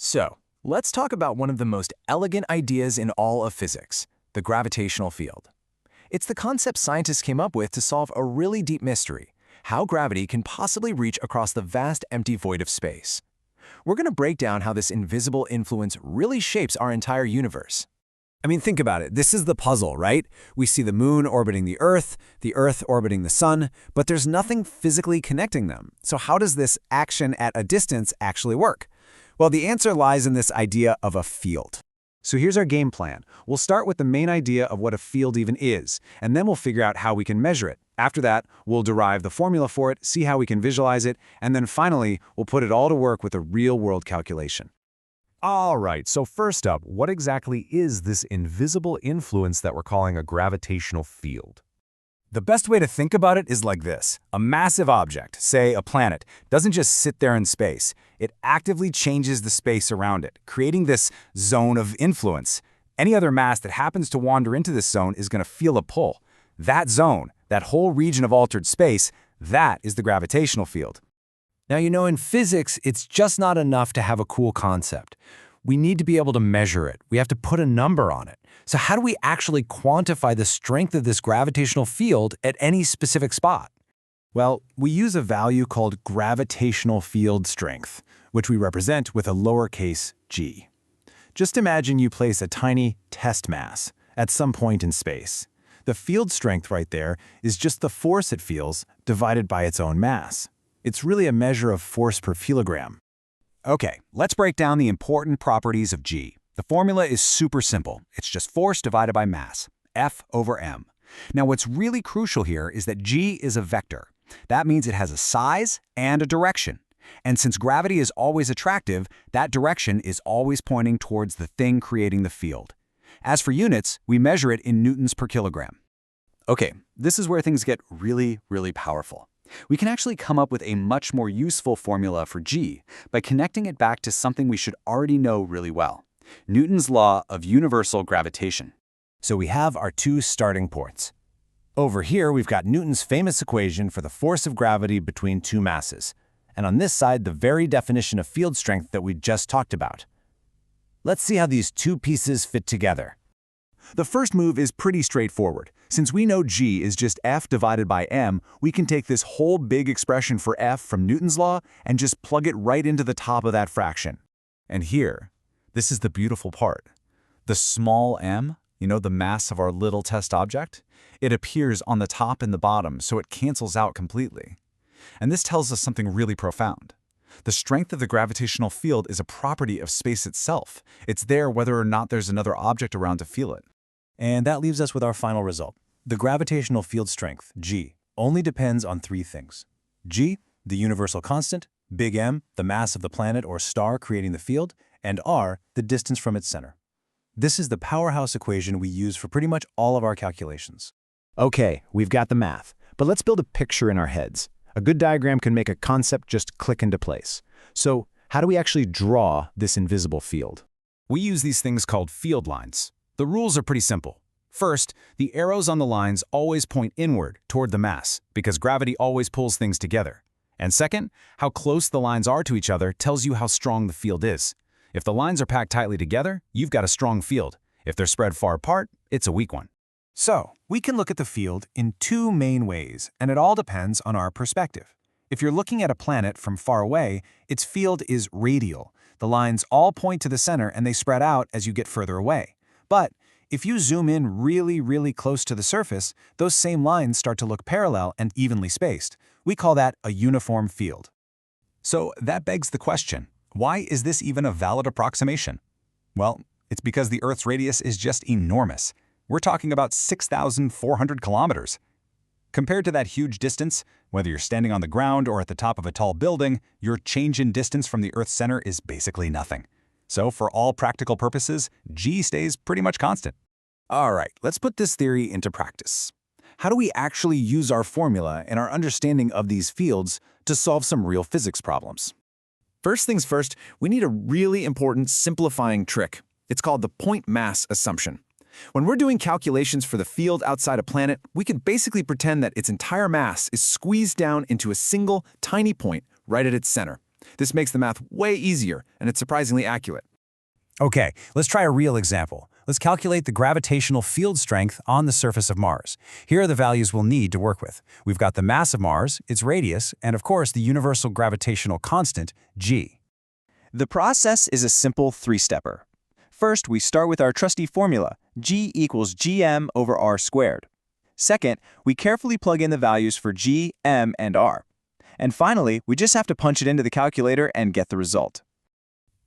So, let's talk about one of the most elegant ideas in all of physics, the gravitational field. It's the concept scientists came up with to solve a really deep mystery, how gravity can possibly reach across the vast empty void of space. We're going to break down how this invisible influence really shapes our entire universe. I mean, think about it. This is the puzzle, right? We see the moon orbiting the Earth orbiting the sun, but there's nothing physically connecting them. So how does this action at a distance actually work? Well, the answer lies in this idea of a field. So here's our game plan. We'll start with the main idea of what a field even is, and then we'll figure out how we can measure it. After that, we'll derive the formula for it, see how we can visualize it, and then finally, we'll put it all to work with a real-world calculation. All right, so first up, what exactly is this invisible influence that we're calling a gravitational field? The best way to think about it is like this. A massive object, say a planet, doesn't just sit there in space. It actively changes the space around it, creating this zone of influence. Any other mass that happens to wander into this zone is going to feel a pull. That zone, that whole region of altered space, that is the gravitational field. Now, in physics, it's just not enough to have a cool concept. We need to be able to measure it. We have to put a number on it. So how do we actually quantify the strength of this gravitational field at any specific spot? Well, we use a value called gravitational field strength, which we represent with a lowercase g. Just imagine you place a tiny test mass at some point in space. The field strength right there is just the force it feels divided by its own mass. It's really a measure of force per kilogram. Okay, let's break down the important properties of G. The formula is super simple. It's just force divided by mass, F over m. Now what's really crucial here is that G is a vector. That means it has a size and a direction. And since gravity is always attractive, that direction is always pointing towards the thing creating the field. As for units, we measure it in newtons per kilogram. Okay, this is where things get really, really powerful. We can actually come up with a much more useful formula for G by connecting it back to something we should already know really well, Newton's law of universal gravitation. So we have our two starting points. Over here, we've got Newton's famous equation for the force of gravity between two masses, and on this side, the very definition of field strength that we just talked about. Let's see how these two pieces fit together. The first move is pretty straightforward. Since we know G is just F divided by m, we can take this whole big expression for F from Newton's law and just plug it right into the top of that fraction. And here, this is the beautiful part. The small m, the mass of our little test object, it appears on the top and the bottom, so it cancels out completely. And this tells us something really profound. The strength of the gravitational field is a property of space itself. It's there whether or not there's another object around to feel it. And that leaves us with our final result. The gravitational field strength, G, only depends on three things. G, the universal constant, big M, the mass of the planet or star creating the field, and R, the distance from its center. This is the powerhouse equation we use for pretty much all of our calculations. Okay, we've got the math, but let's build a picture in our heads. A good diagram can make a concept just click into place. So, how do we actually draw this invisible field? We use these things called field lines. The rules are pretty simple. First, the arrows on the lines always point inward toward the mass, because gravity always pulls things together. And second, how close the lines are to each other tells you how strong the field is. If the lines are packed tightly together, you've got a strong field. If they're spread far apart, it's a weak one. So, we can look at the field in two main ways, and it all depends on our perspective. If you're looking at a planet from far away, its field is radial. The lines all point to the center and they spread out as you get further away. But if you zoom in really, really close to the surface, those same lines start to look parallel and evenly spaced. We call that a uniform field. So that begs the question, why is this even a valid approximation? Well, it's because the Earth's radius is just enormous. We're talking about 6,400 kilometers. Compared to that huge distance, whether you're standing on the ground or at the top of a tall building, your change in distance from the Earth's center is basically nothing. So for all practical purposes, G stays pretty much constant. All right, let's put this theory into practice. How do we actually use our formula and our understanding of these fields to solve some real physics problems? First things first, we need a really important simplifying trick. It's called the point mass assumption. When we're doing calculations for the field outside a planet, we can basically pretend that its entire mass is squeezed down into a single, tiny point right at its center. This makes the math way easier, and it's surprisingly accurate. Okay, let's try a real example. Let's calculate the gravitational field strength on the surface of Mars. Here are the values we'll need to work with. We've got the mass of Mars, its radius, and of course the universal gravitational constant, g. The process is a simple three-stepper. First, we start with our trusty formula, G equals gm over r squared. Second, we carefully plug in the values for g, m, and r. And finally, we just have to punch it into the calculator and get the result.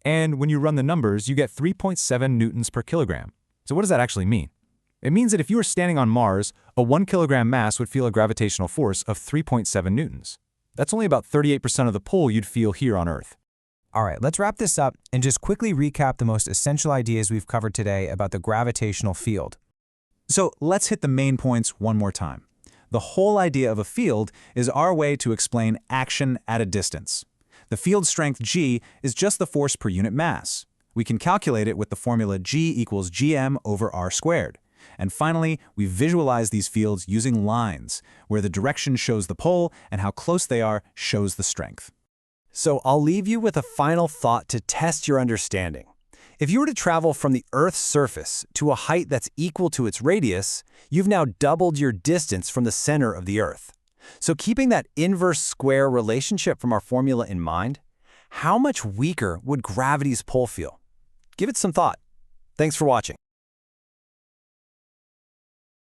And when you run the numbers, you get 3.7 newtons per kilogram. So what does that actually mean? It means that if you were standing on Mars, a 1 kilogram mass would feel a gravitational force of 3.7 newtons. That's only about 38% of the pull you'd feel here on Earth. All right, let's wrap this up and just quickly recap the most essential ideas we've covered today about the gravitational field. So let's hit the main points one more time. The whole idea of a field is our way to explain action at a distance. The field strength G is just the force per unit mass. We can calculate it with the formula G equals gm over r squared. And finally, we visualize these fields using lines, where the direction shows the pole and how close they are shows the strength. So I'll leave you with a final thought to test your understanding. If you were to travel from the Earth's surface to a height that's equal to its radius, you've now doubled your distance from the center of the Earth. So keeping that inverse square relationship from our formula in mind, how much weaker would gravity's pull feel? Give it some thought. Thanks for watching.